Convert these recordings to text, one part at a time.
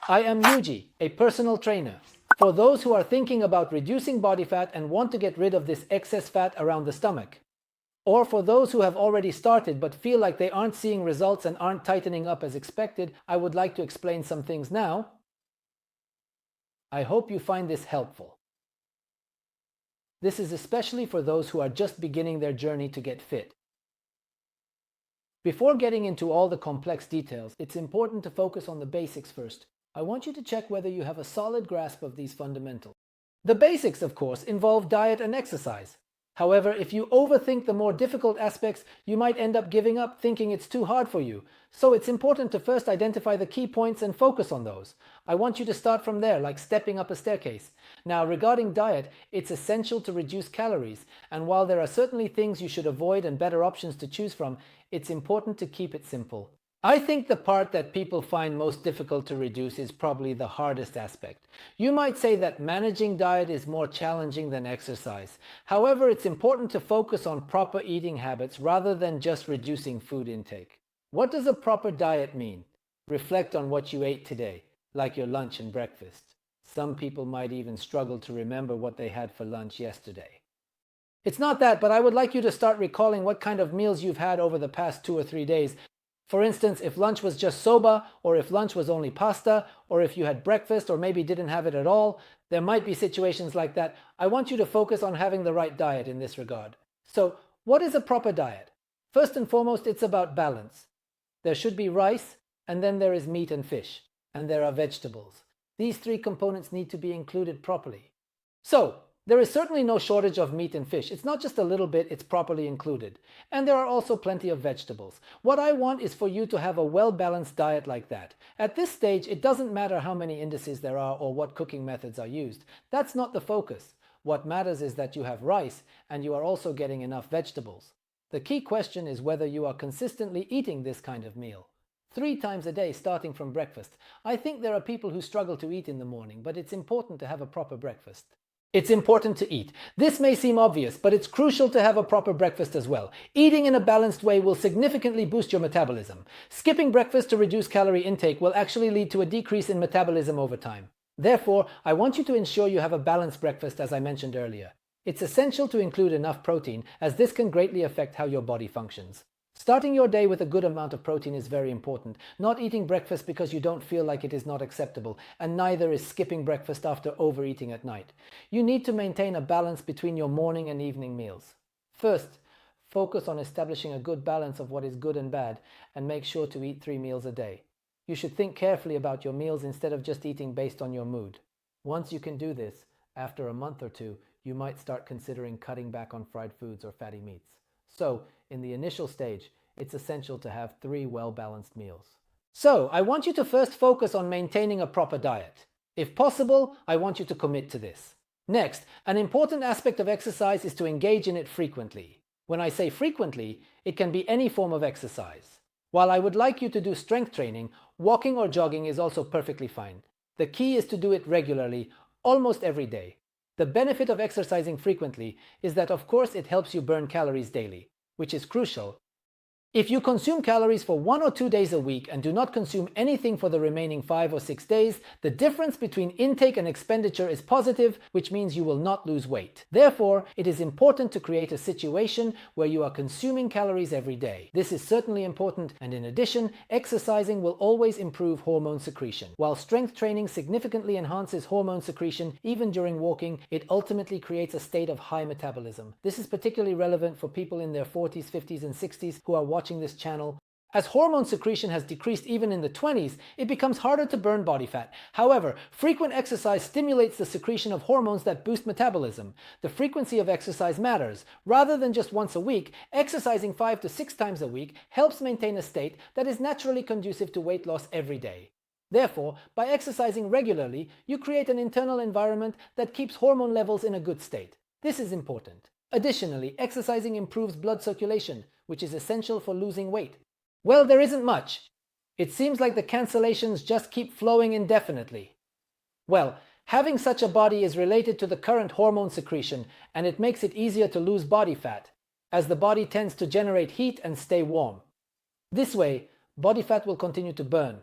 I am Yuji, a personal trainer. For those who are thinking about reducing body fat and want to get rid of this excess fat around the stomach, or for those who have already started but feel like they aren't seeing results and aren't tightening up as expected, I would like to explain some things now. I hope you find this helpful. This is especially for those who are just beginning their journey to get fit. Before getting into all the complex details, it's important to focus on the basics first. I want you to check whether you have a solid grasp of these fundamentals. The basics, of course, involve diet and exercise. However, if you overthink the more difficult aspects, you might end up giving up thinking it's too hard for you. So it's important to first identify the key points and focus on those. I want you to start from there, like stepping up a staircase. Now, regarding diet, it's essential to reduce calories. And while there are certainly things you should avoid and better options to choose from, it's important to keep it simple. I think the part that people find most difficult to reduce is probably the hardest aspect. You might say that managing diet is more challenging than exercise. However, it's important to focus on proper eating habits rather than just reducing food intake. What does a proper diet mean? Reflect on what you ate today, like your lunch and breakfast. Some people might even struggle to remember what they had for lunch yesterday. It's not that, but I would like you to start recalling what kind of meals you've had over the past 2 or 3 days. For instance, if lunch was just soba, or if lunch was only pasta, or if you had breakfast or maybe didn't have it at all, there might be situations like that. I want you to focus on having the right diet in this regard. So, what is a proper diet? First and foremost, it's about balance. There should be rice, and then there is meat and fish, and there are vegetables. These 3 components need to be included properly. So, there is certainly no shortage of meat and fish. It's not just a little bit, it's properly included. And there are also plenty of vegetables. What I want is for you to have a well-balanced diet like that. At this stage, it doesn't matter how many indices there are or what cooking methods are used. That's not the focus. What matters is that you have rice and you are also getting enough vegetables. The key question is whether you are consistently eating this kind of meal. 3 times a day starting from breakfast. I think there are people who struggle to eat in the morning, but it's important to have a proper breakfast. It's important to eat. This may seem obvious, but it's crucial to have a proper breakfast as well. Eating in a balanced way will significantly boost your metabolism. Skipping breakfast to reduce calorie intake will actually lead to a decrease in metabolism over time. Therefore, I want you to ensure you have a balanced breakfast, as I mentioned earlier. It's essential to include enough protein, as this can greatly affect how your body functions. Starting your day with a good amount of protein is very important. Not eating breakfast because you don't feel like it is not acceptable, and neither is skipping breakfast after overeating at night. You need to maintain a balance between your morning and evening meals. First, focus on establishing a good balance of what is good and bad, and make sure to eat 3 meals a day. You should think carefully about your meals instead of just eating based on your mood. Once you can do this, after a month or 2, you might start considering cutting back on fried foods or fatty meats. So, in the initial stage, it's essential to have 3 well-balanced meals. So, I want you to first focus on maintaining a proper diet. If possible, I want you to commit to this. Next, an important aspect of exercise is to engage in it frequently. When I say frequently, it can be any form of exercise. While I would like you to do strength training, walking or jogging is also perfectly fine. The key is to do it regularly, almost every day. The benefit of exercising frequently is that, of course, it helps you burn calories daily, which is crucial. If you consume calories for 1 or 2 days a week and do not consume anything for the remaining 5 or 6 days, the difference between intake and expenditure is positive, which means you will not lose weight. Therefore, it is important to create a situation where you are consuming calories every day. This is certainly important, and in addition, exercising will always improve hormone secretion. While strength training significantly enhances hormone secretion, even during walking, it ultimately creates a state of high metabolism. This is particularly relevant for people in their 40s, 50s, and 60s who are watching this channel. As hormone secretion has decreased even in the 20s, it becomes harder to burn body fat. However, frequent exercise stimulates the secretion of hormones that boost metabolism. The frequency of exercise matters. Rather than just once a week, exercising 5 to 6 times a week helps maintain a state that is naturally conducive to weight loss every day. Therefore, by exercising regularly, you create an internal environment that keeps hormone levels in a good state. This is important. Additionally, exercising improves blood circulation, which is essential for losing weight. Well, there isn't much. It seems like the cancellations just keep flowing indefinitely. Well, having such a body is related to the current hormone secretion, and it makes it easier to lose body fat, as the body tends to generate heat and stay warm. This way, body fat will continue to burn.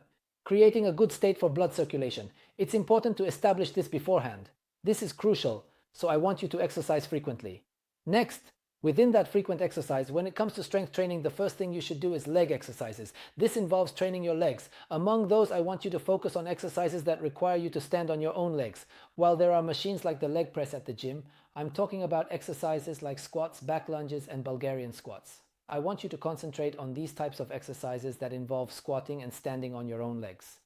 Creating a good state for blood circulation. It's important to establish this beforehand. This is crucial, so I want you to exercise frequently. Next, within that frequent exercise, when it comes to strength training, the first thing you should do is leg exercises. This involves training your legs. Among those, I want you to focus on exercises that require you to stand on your own legs. While there are machines like the leg press at the gym, I'm talking about exercises like squats, back lunges, and Bulgarian squats. I want you to concentrate on these types of exercises that involve squatting and standing on your own legs.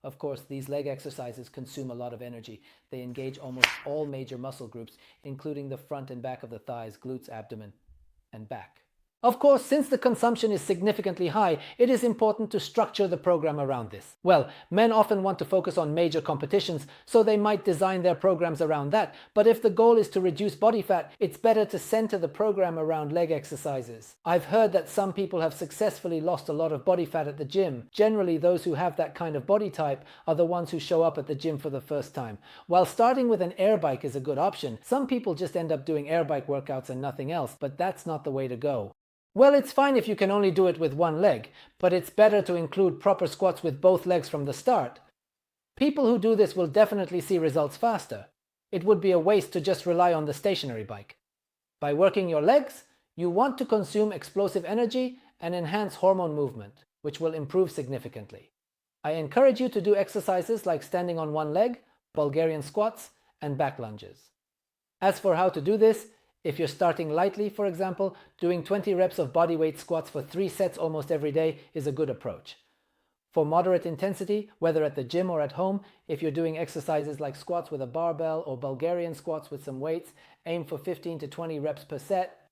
Of course, these leg exercises consume a lot of energy. They engage almost all major muscle groups, including the front and back of the thighs, glutes, abdomen, and back. Of course, since the consumption is significantly high, it is important to structure the program around this. Well, men often want to focus on major competitions, so they might design their programs around that. But if the goal is to reduce body fat, it's better to center the program around leg exercises. I've heard that some people have successfully lost a lot of body fat at the gym. Generally, those who have that kind of body type are the ones who show up at the gym for the first time. While starting with an air bike is a good option, some people just end up doing air bike workouts and nothing else, but that's not the way to go. Well, it's fine if you can only do it with one leg, but it's better to include proper squats with both legs from the start. People who do this will definitely see results faster. It would be a waste to just rely on the stationary bike. By working your legs, you want to consume explosive energy and enhance hormone movement, which will improve significantly. I encourage you to do exercises like standing on one leg, Bulgarian squats, and back lunges. As for how to do this, if you're starting lightly, for example, doing 20 reps of bodyweight squats for 3 sets almost every day is a good approach. For moderate intensity, whether at the gym or at home, if you're doing exercises like squats with a barbell or Bulgarian squats with some weights, aim for 15 to 20 reps per set.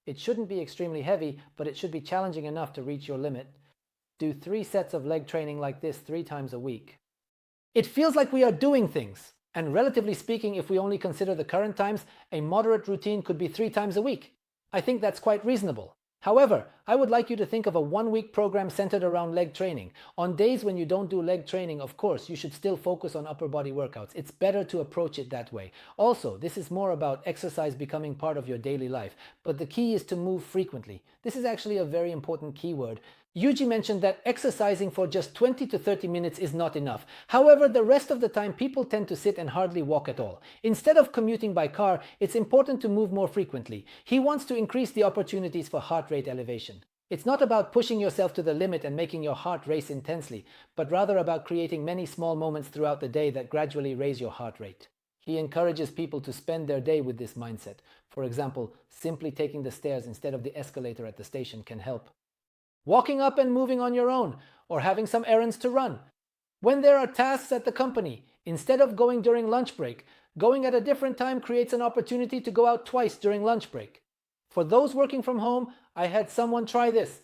It shouldn't be extremely heavy, but it should be challenging enough to reach your limit. Do 3 sets of leg training like this 3 times a week. It feels like we are doing things. And relatively speaking, if we only consider the current times, a moderate routine could be 3 times a week. I think that's quite reasonable. However, I would like you to think of a 1-week program centered around leg training. On days when you don't do leg training, of course, you should still focus on upper body workouts. It's better to approach it that way. Also, this is more about exercise becoming part of your daily life. But the key is to move frequently. This is actually a very important keyword. Yuji mentioned that exercising for just 20 to 30 minutes is not enough. However, the rest of the time people tend to sit and hardly walk at all. Instead of commuting by car, it's important to move more frequently. He wants to increase the opportunities for heart rate elevation. It's not about pushing yourself to the limit and making your heart race intensely, but rather about creating many small moments throughout the day that gradually raise your heart rate. He encourages people to spend their day with this mindset. For example, simply taking the stairs instead of the escalator at the station can help. Walking up and moving on your own, or having some errands to run. When there are tasks at the company, instead of going during lunch break, going at a different time creates an opportunity to go out twice during lunch break. For those working from home, I had someone try this.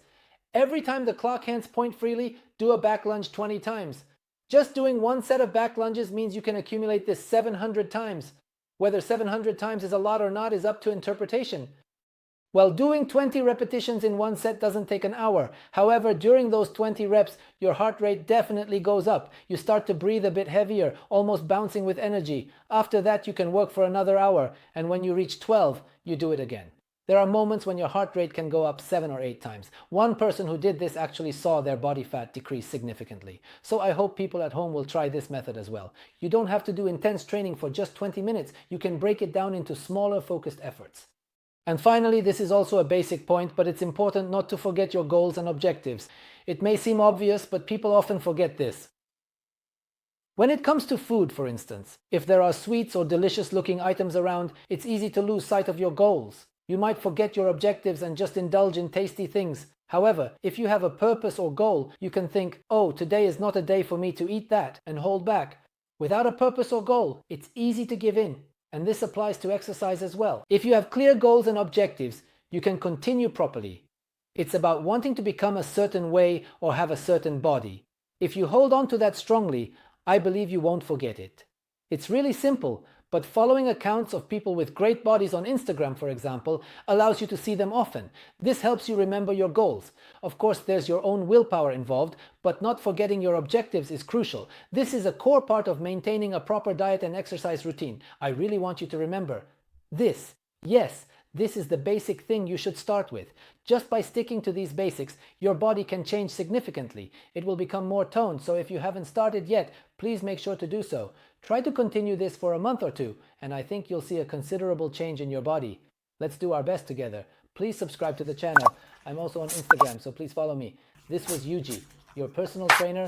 Every time the clock hands point freely, do a back lunge 20 times. Just doing 1 set of back lunges means you can accumulate this 700 times. Whether 700 times is a lot or not is up to interpretation. Well, doing 20 repetitions in 1 set doesn't take an hour. However, during those 20 reps, your heart rate definitely goes up. You start to breathe a bit heavier, almost bouncing with energy. After that, you can work for another hour, and when you reach 12, you do it again. There are moments when your heart rate can go up 7 or 8 times. One person who did this actually saw their body fat decrease significantly. So I hope people at home will try this method as well. You don't have to do intense training for just 20 minutes. You can break it down into smaller, focused efforts. And finally, this is also a basic point, but it's important not to forget your goals and objectives. It may seem obvious, but people often forget this. When it comes to food, for instance, if there are sweets or delicious-looking items around, it's easy to lose sight of your goals. You might forget your objectives and just indulge in tasty things. However, if you have a purpose or goal, you can think, oh, today is not a day for me to eat that, and hold back. Without a purpose or goal, it's easy to give in. And this applies to exercise as well. If you have clear goals and objectives, you can continue properly. It's about wanting to become a certain way or have a certain body. If you hold on to that strongly, I believe you won't forget it. It's really simple, but following accounts of people with great bodies on Instagram, for example, allows you to see them often. This helps you remember your goals. Of course, there's your own willpower involved, but not forgetting your objectives is crucial. This is a core part of maintaining a proper diet and exercise routine. I really want you to remember this. Yes, This is the basic thing you should start with. Just by sticking to these basics, your body can change significantly. It will become more toned, so if you haven't started yet, please make sure to do so. Try to continue this for a month or two, and I think you'll see a considerable change in your body. Let's do our best together. Please subscribe to the channel. I'm also on Instagram, so please follow me. This was YUJI, your personal trainer